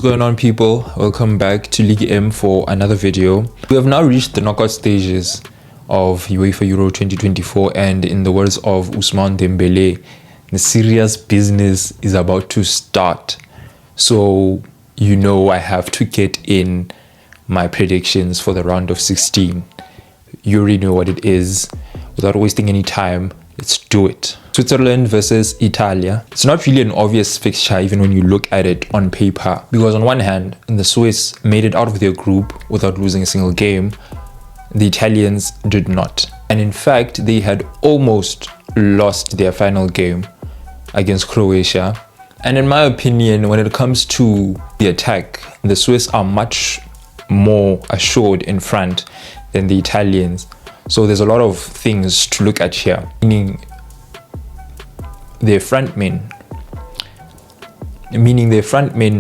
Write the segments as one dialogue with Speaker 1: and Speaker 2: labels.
Speaker 1: going on, people? Welcome back to League M for another video. We have now reached the knockout stages of UEFA Euro 2024, and in the words of Ousmane Dembele, the serious business is about to start. So you know I have to get in my predictions for the round of 16. You already know what it is. Without wasting any time, let's do it. Switzerland versus Italia. It's not really an obvious fixture even when you look at it on paper, because on one hand, the Swiss made it out of their group without losing a single game. The Italians did not. And in fact, they had almost lost their final game against Croatia. And in my opinion, when it comes to the attack, the Swiss are much more assured in front than the Italians. So there's a lot of things to look at here, meaning their front men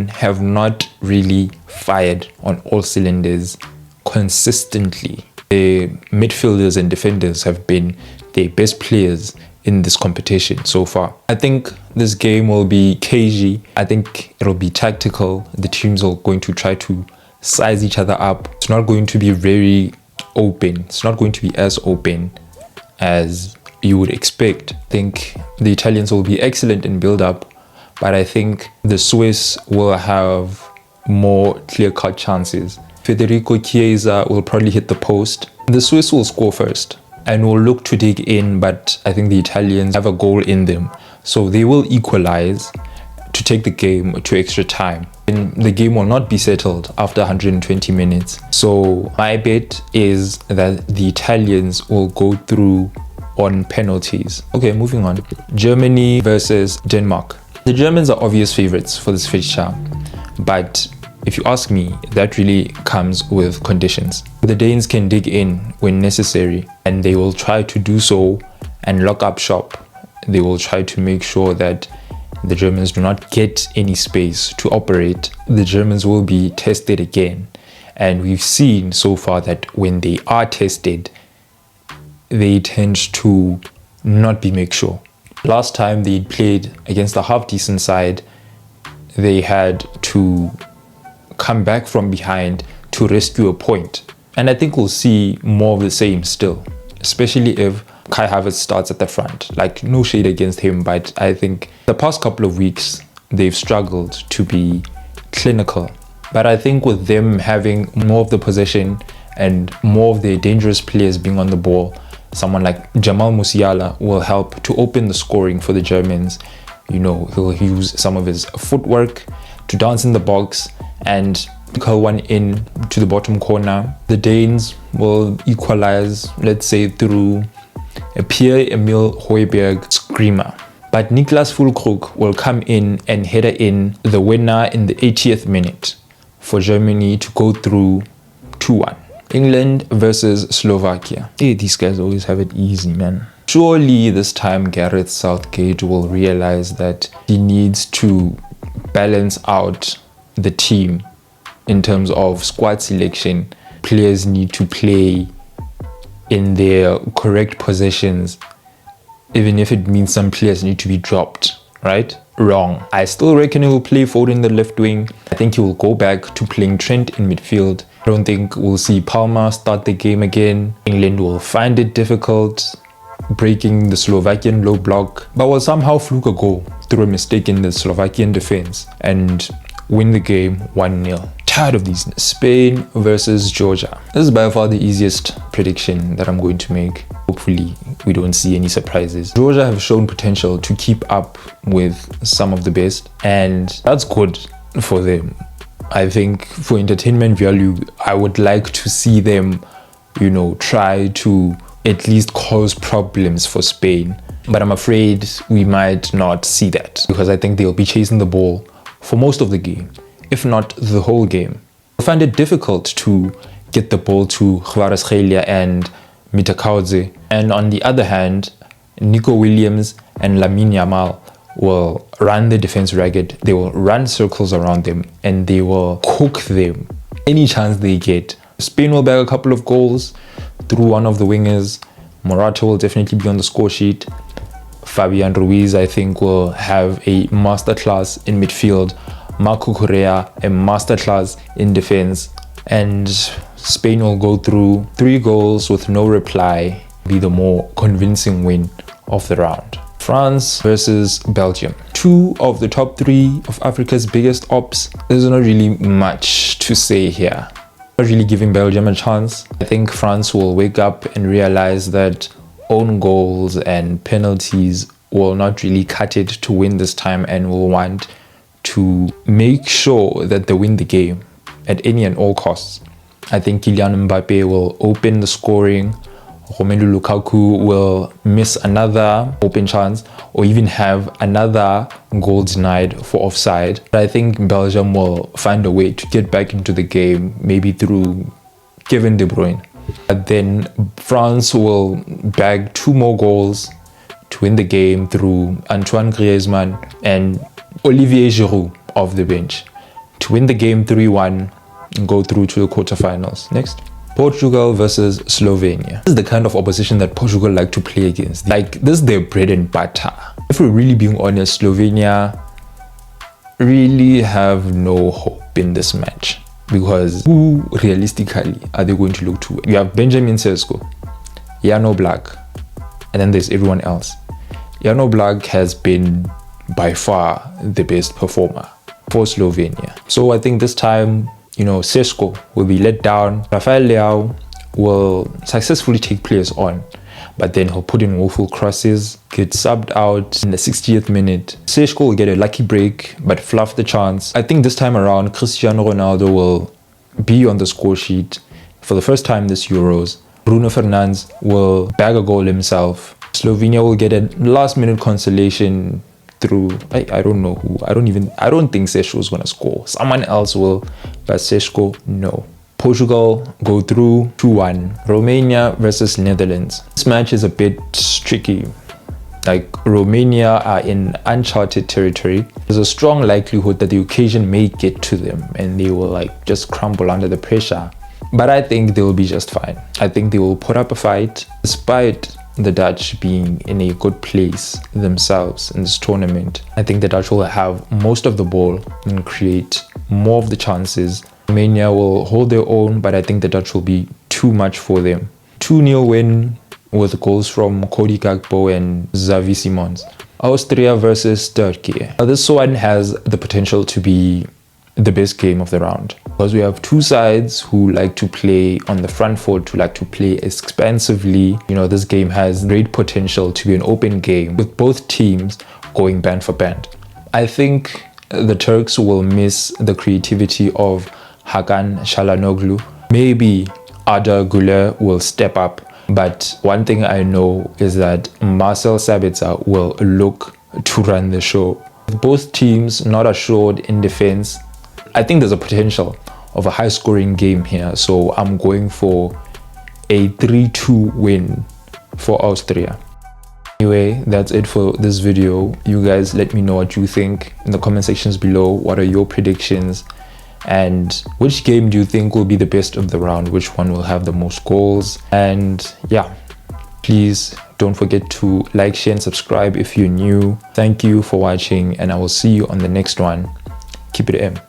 Speaker 1: have not really fired on all cylinders consistently. The midfielders and defenders have been their best players in this competition so far. I think this game will be cagey. I think it'll be tactical. The teams are going to try to size each other up. It's not going to be very open. It's not going to be as open as you would expect. I think the Italians will be excellent in build-up, but I think the Swiss will have more clear-cut chances. Federico Chiesa will probably hit the post. The Swiss will score first and will look to dig in, but I think the Italians have a goal in them, so they will equalize to take the game to extra time. And the game will not be settled after 120 minutes. So my bet is that the Italians will go through on penalties. Okay, moving on. Germany versus Denmark. The Germans are obvious favorites for this fixture, but if you ask me, that really comes with conditions. The Danes can dig in when necessary, and they will try to do so and lock up shop. They will try to make sure that the Germans do not get any space to operate. The Germans will be tested again, and we've seen so far that when they are tested, they tend to not be make sure. Last time they played against a half-decent side, they had to come back from behind to rescue a point. And I think we'll see more of the same still, especially if Kai Havertz starts at the front. Like, no shade against him, but I think the past couple of weeks, they've struggled to be clinical. But I think with them having more of the possession and more of their dangerous players being on the ball, someone like Jamal Musiala will help to open the scoring for the Germans. You know, he'll use some of his footwork to dance in the box and curl one in to the bottom corner. The Danes will equalize, let's say, through a Pierre-Emil Højbjerg screamer. But Niklas Füllkrug will come in and header in the winner in the 80th minute for Germany to go through 2-1. England versus Slovakia. Hey, these guys always have it easy, man. Surely this time Gareth Southgate will realize that he needs to balance out the team in terms of squad selection. Players need to play in their correct positions, even if it means some players need to be dropped, right? Wrong. I still reckon he will play Foden in the left wing. I think he will go back to playing Trent in midfield. I don't think we'll see Palmer start the game again. England will find it difficult breaking the Slovakian low block, but will somehow fluke a goal through a mistake in the Slovakian defense and win the game 1-0. Tired of these. Spain versus Georgia. This is by far the easiest prediction that I'm going to make. Hopefully we don't see any surprises. Georgia have shown potential to keep up with some of the best, and that's good for them. I think for entertainment value, I would like to see them, you know, try to at least cause problems for Spain. But I'm afraid we might not see that, because I think they'll be chasing the ball for most of the game, if not the whole game. I find it difficult to get the ball to Kvaratskhelia and Mitakaudze. And on the other hand, Nico Williams and Lamine Yamal will run the defense ragged. They will run circles around them and they will cook them any chance they get. Spain will bag a couple of goals through one of the wingers. Morata will definitely be on the score sheet. Fabian Ruiz, I think, will have a masterclass in midfield Marco Correa, a masterclass in defense. And Spain will go through 3 goals with no reply, be the more convincing win of the round. France versus Belgium. 2 of the top 3 of Africa's biggest ops. There's not really much to say here. Not really giving Belgium a chance. I think France will wake up and realize that own goals and penalties will not really cut it to win this time, and will want to make sure that they win the game at any and all costs. I think Kylian Mbappe will open the scoring. Romelu Lukaku will miss another open chance, or even have another goal denied for offside. But I think Belgium will find a way to get back into the game, maybe through Kevin De Bruyne. But then France will bag 2 more goals to win the game through Antoine Griezmann and Olivier Giroud off the bench to win the game 3-1 and go through to the quarterfinals. Next. Portugal versus Slovenia. This is the kind of opposition that Portugal like to play against. Like, this is their bread and butter. If we're really being honest, Slovenia really have no hope in this match, because who realistically are they going to look to? You have Benjamin Sesko, Jan Oblak, and then there's everyone else. Jan Oblak has been by far the best performer for Slovenia. So I think this time, Sesko will be let down. Rafael Leao will successfully take players on, but then he'll put in woeful crosses, get subbed out in the 60th minute. Sesko will get a lucky break, but fluff the chance. I think this time around, Cristiano Ronaldo will be on the score sheet for the first time this Euros. Bruno Fernandes will bag a goal himself. Slovenia will get a last-minute consolation through, I don't know who. I don't think Sesko is going to score. Someone else will, but Sesko, no. Portugal go through 2-1. Romania versus Netherlands. This match is a bit tricky. Like, Romania are in uncharted territory. There's a strong likelihood that the occasion may get to them and they will just crumble under the pressure. But I think they will be just fine. I think they will put up a fight, despite the Dutch being in a good place themselves in this tournament. I think the Dutch will have most of the ball and create more of the chances. Romania will hold their own, but I think the Dutch will be too much for them. 2-0 win with goals from Cody Gakpo and Xavi Simons. Austria versus Turkey. Now, this one has the potential to be the best game of the round, because we have 2 sides who like to play on the front foot, who like to play expansively. This game has great potential to be an open game with both teams going band for band. I think the Turks will miss the creativity of Hakan Çalhanoğlu. Maybe Arda Güler will step up, but one thing I know is that Marcel Sabitzer will look to run the show. Both teams not assured in defense. I think there's a potential of a high-scoring game here, so I'm going for a 3-2 win for Austria. Anyway, that's it for this video. You guys let me know what you think in the comment sections below. What are your predictions? And which game do you think will be the best of the round? Which one will have the most goals? And yeah, please don't forget to like, share, and subscribe if you're new. Thank you for watching, and I will see you on the next one. Keep it M.